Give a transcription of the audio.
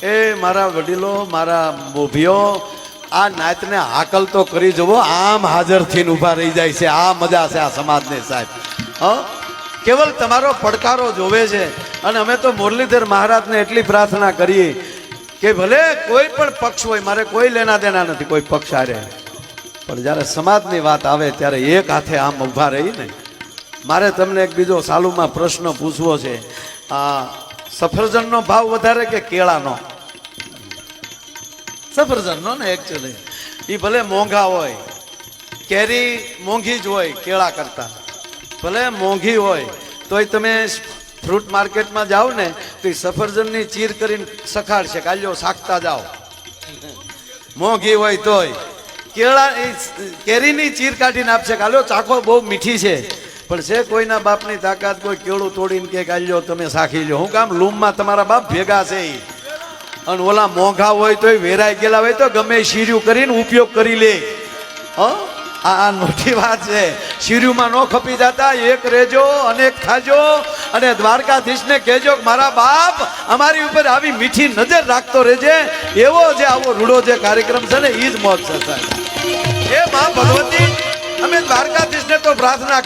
એ મારા વડીલો, મારા મોભીઓ, આ નાતને હાકલ તો કરી જવો, આમ હાજર થઈને ઊભા રહી જાય છે. આ મજા છે આ સમાજને સાહેબ. કેવલ તમારો પડકારો જોવે છે. અને અમે તો મુરલીધર મહારાજને એટલી પ્રાર્થના કરીએ કે ભલે કોઈ પણ પક્ષ હોય, મારે કોઈ લેના દેના નથી કોઈ પક્ષ હારે, પણ જ્યારે સમાજની વાત આવે ત્યારે એક હાથે આમ ઊભા રહી ને. મારે તમને એક બીજો સાલુમાં પ્રશ્ન પૂછવો છે. આ સફરજનનો ભાવ વધારે કે કેળાનો? સફરજનનો ને. એકચ્યુઅલી એ ભલે મોંઘા હોય, કેરી મોંઘી જ હોય કેળા કરતા, ભલે મોંઘી હોય તોય તમે ફ્રૂટ માર્કેટમાં જાઓ ને તો સફરજનની ચીર કરીને સખાડશે, કાલ્યો શાકતા જાઓ. મોંઘી હોય તોય કેળા કેરીની ચીર કાઢીને આપશે, કાલ્યો ચાખો બહુ મીઠી છે. પણ છે કોઈના બાપની તાકાત, કોઈ કેળું તોડીને કે કાલ્યો તમે સાખી લો. હું કામ લૂમમાં તમારા બાપ ભેગા છે. અને ઓલા મોંઘા હોય તોય વેરાઈ ગયેલા હોય તો ગમે શીર્યું કરીને ઉપયોગ કરી લે. આ મોટી વાત છે. શીર્યુંમાં ન ખપી જતા, એક રેજો અનેક થાજો. અને દ્વારકાધીશને કહેજો કે મારા બાપ અમારી ઉપર આવી મીઠી નજર રાખતો રહેજે. એવો જે આવો રૂડો જે કાર્યક્રમ છે ને એ જ મોજ છે સાહેબ. એ માં ભગવતી, અમે દ્વારકાધીશને તો પ્રાર્થના